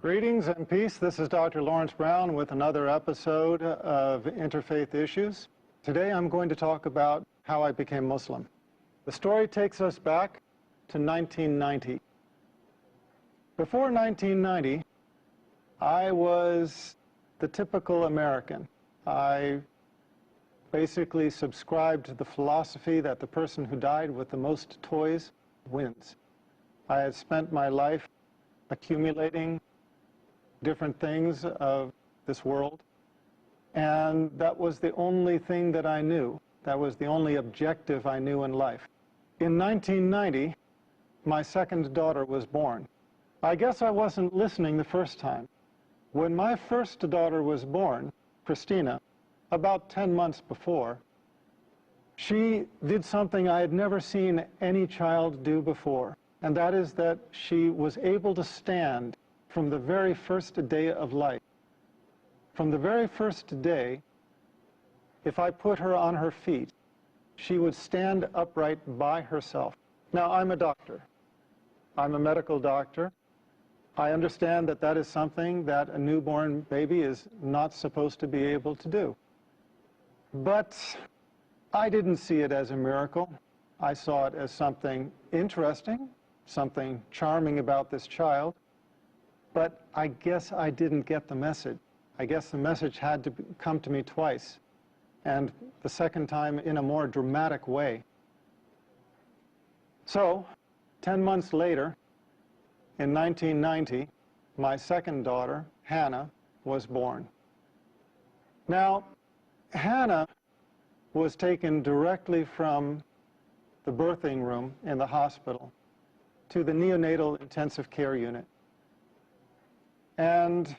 Greetings and peace. This is Dr. Laurence Brown with another episode of Interfaith Issues. Today I'm going to talk about how I became Muslim. The story takes us back to 1990. Before 1990, I was the typical American. I basically subscribed to the philosophy that the person who died with the most toys wins. I had spent my life accumulating different things of this world, and that was the only thing that I knew. That was the only objective I knew in life. In 1990, my second daughter was born. I guess I wasn't listening the first time. When my first daughter was born, Christina, about 10 months before, she did something I had never seen any child do before, and that is that she was able to stand from the very first day of life. From the very first day, if I put her on her feet, she would stand upright by herself. Now, I'm a doctor. I'm a medical doctor. I understand that that is something that a newborn baby is not supposed to be able to do. But I didn't see it as a miracle. I saw it as something interesting, something charming about this child. But I guess I didn't get the message. I guess the message had to come to me twice, and the second time in a more dramatic way. So, 10 months later, in 1990, my second daughter, Hannah, was born. Now, Hannah was taken directly from the birthing room in the hospital to the neonatal intensive care unit. And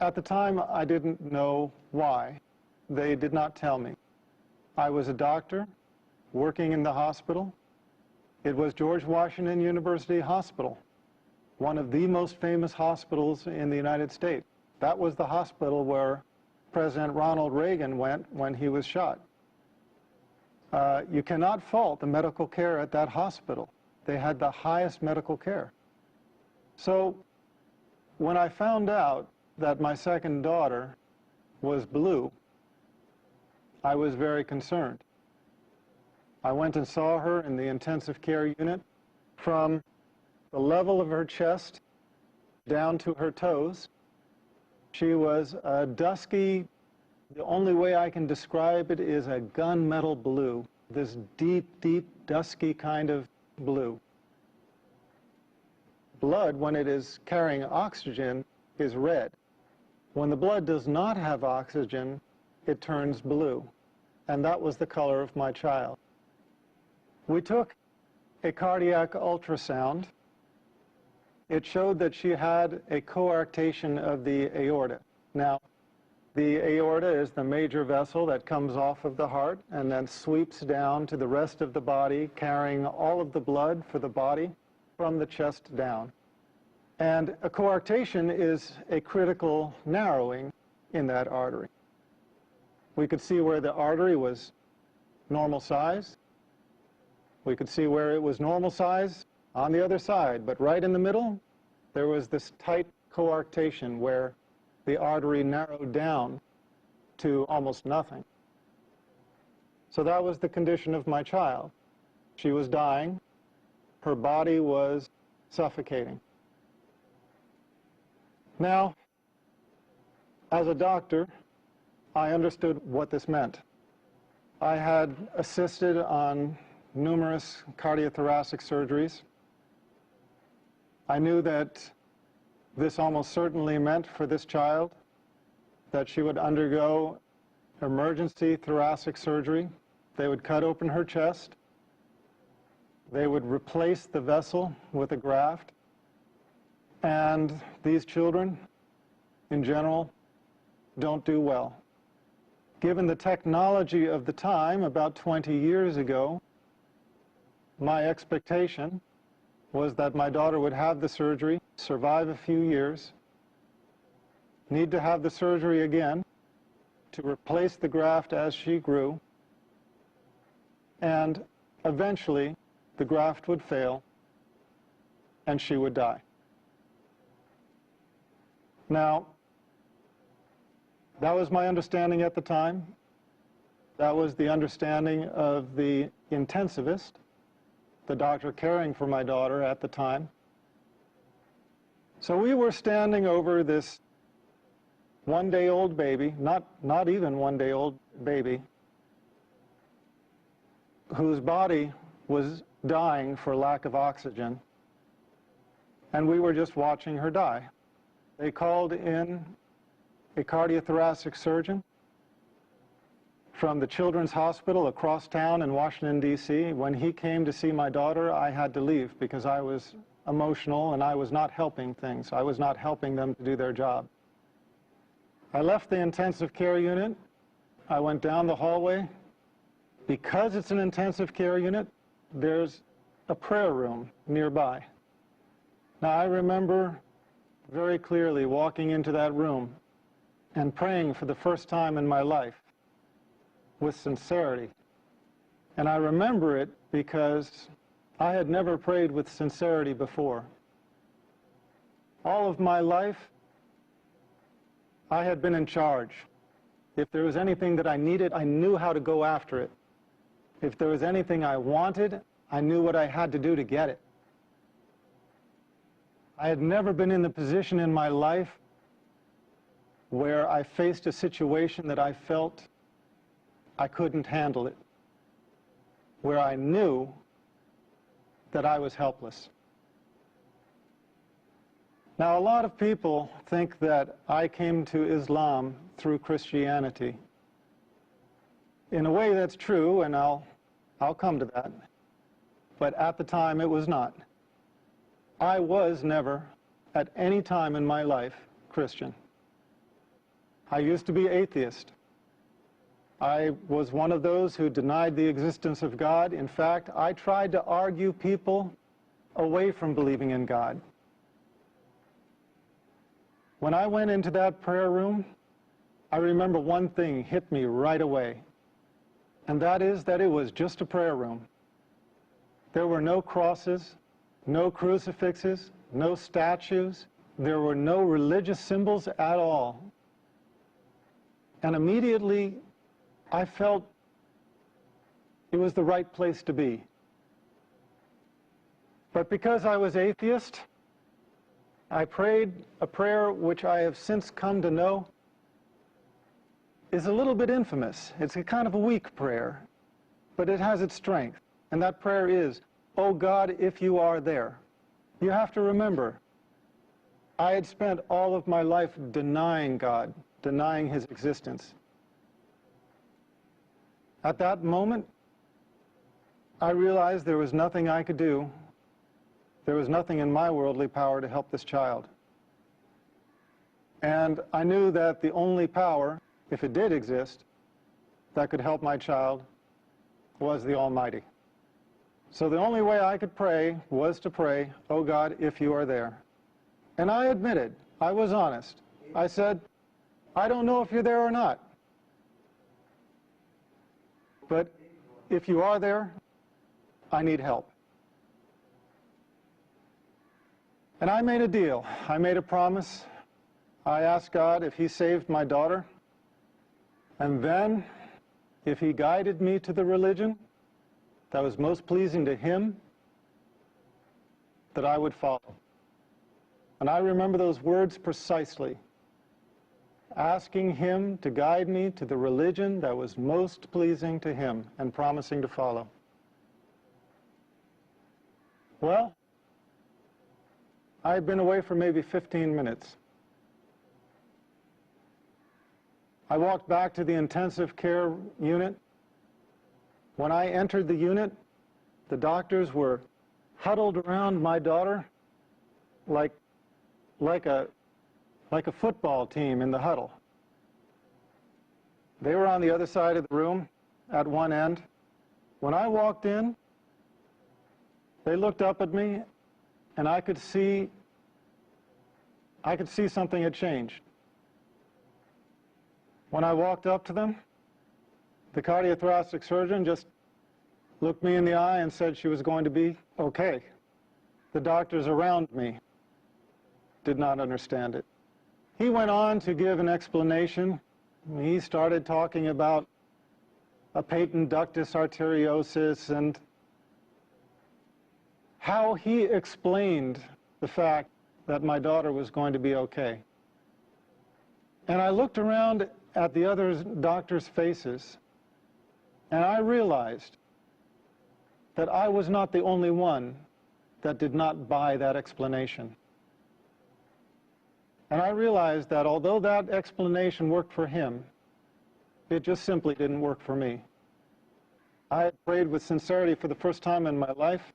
at the time, I didn't know why. They did not tell me. I was a doctor working in the hospital. It was George Washington University Hospital, one of the most famous hospitals in the United States. That was the hospital where President Ronald Reagan went when he was shot. You cannot fault the medical care at that hospital. They had the highest medical care. So, when I found out that my second daughter was blue, I was very concerned. I went and saw her in the intensive care unit. From the level of her chest down to her toes, she was a dusky, the only way I can describe it is a gunmetal blue, this deep, deep, dusky kind of blue. Blood, when it is carrying oxygen, is red. When the blood does not have oxygen, it turns blue. And that was the color of my child. We took a cardiac ultrasound. It showed that she had a coarctation of the aorta. Now, the aorta is the major vessel that comes off of the heart and then sweeps down to the rest of the body, carrying all of the blood for the body from the chest down. And a coarctation is a critical narrowing in that artery. We could see where the artery was normal size. We could see where it was normal size on the other side, but right in the middle, there was this tight coarctation where the artery narrowed down to almost nothing. So that was the condition of my child. She was dying. Her body was suffocating. Now, as a doctor, I understood what this meant. I had assisted on numerous cardiothoracic surgeries. I knew that this almost certainly meant for this child that she would undergo emergency thoracic surgery. They would cut open her chest. They would replace the vessel with a graft. And these children, in general, don't do well. Given the technology of the time, about 20 years ago, my expectation was that my daughter would have the surgery, survive a few years, need to have the surgery again to replace the graft as she grew, and eventually the graft would fail and she would die. Now, that was my understanding at the time. That was the understanding of the intensivist, the doctor caring for my daughter at the time. So we were standing over this one-day-old baby, not even one-day-old baby, whose body was dying for lack of oxygen, and we were just watching her die. They called in a cardiothoracic surgeon from the Children's Hospital across town in Washington, D.C. When he came to see my daughter, I had to leave because I was emotional and I was not helping things. I was not helping them to do their job. I left the intensive care unit. I went down the hallway. Because it's an intensive care unit, there's a prayer room nearby. Now, I remember very clearly walking into that room and praying for the first time in my life with sincerity. And I remember it because I had never prayed with sincerity before. All of my life, I had been in charge. If there was anything that I needed, I knew how to go after it. If there was anything I wanted, I knew what I had to do to get it. I had never been in the position in my life where I faced a situation that I felt I couldn't handle it, where I knew that I was helpless. Now, a lot of people think that I came to Islam through Christianity. In a way, that's true, and I'll come to that. But at the time, it was not. I was never, at any time in my life, Christian. I used to be atheist. I was one of those who denied the existence of God. In fact, I tried to argue people away from believing in God. When I went into that prayer room, I remember one thing hit me right away, and that is that it was just a prayer room. There were no crosses, no crucifixes, no statues. There were no religious symbols at all. And immediately, I felt it was the right place to be. But because I was atheist, I prayed a prayer which I have since come to know is a little bit infamous. It's a kind of a weak prayer, but it has its strength. And that prayer is, "Oh God, if you are there." You have to remember, I had spent all of my life denying God, denying his existence. At that moment, I realized there was nothing I could do. There was nothing in my worldly power to help this child. And I knew that the only power, if it did exist, that could help my child was the Almighty. So the only way I could pray was to pray, "Oh God, if you are there." And I admitted, I was honest. I said, "I don't know if you're there or not. But if you are there, I need help." And I made a deal. I made a promise. I asked God if he saved my daughter, and then if he guided me to the religion that was most pleasing to him, that I would follow. And I remember those words precisely, asking him to guide me to the religion that was most pleasing to him and promising to follow. Well, I had been away for maybe 15 minutes. I walked back to the intensive care unit. When I entered the unit, the doctors were huddled around my daughter like a football team in the huddle. They were on the other side of the room at one end. When I walked in, they looked up at me, and I could see something had changed. When I walked up to them, the cardiothoracic surgeon just looked me in the eye and said she was going to be okay. The doctors around me did not understand it. He went on to give an explanation. He started talking about a patent ductus arteriosus and how he explained the fact that my daughter was going to be okay. And I looked around at the other doctors' faces, and I realized that I was not the only one that did not buy that explanation. And I realized that although that explanation worked for him, it just simply didn't work for me. I had prayed with sincerity for the first time in my life,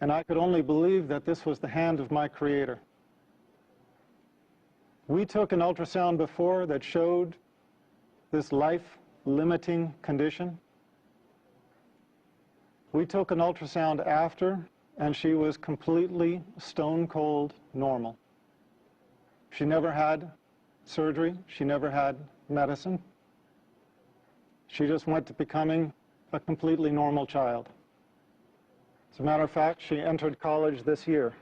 and I could only believe that this was the hand of my Creator. We took an ultrasound before that showed this life-limiting condition. We took an ultrasound after, and she was completely stone-cold normal. She never had surgery. She never had medicine. She just went to becoming a completely normal child. As a matter of fact, she entered college this year.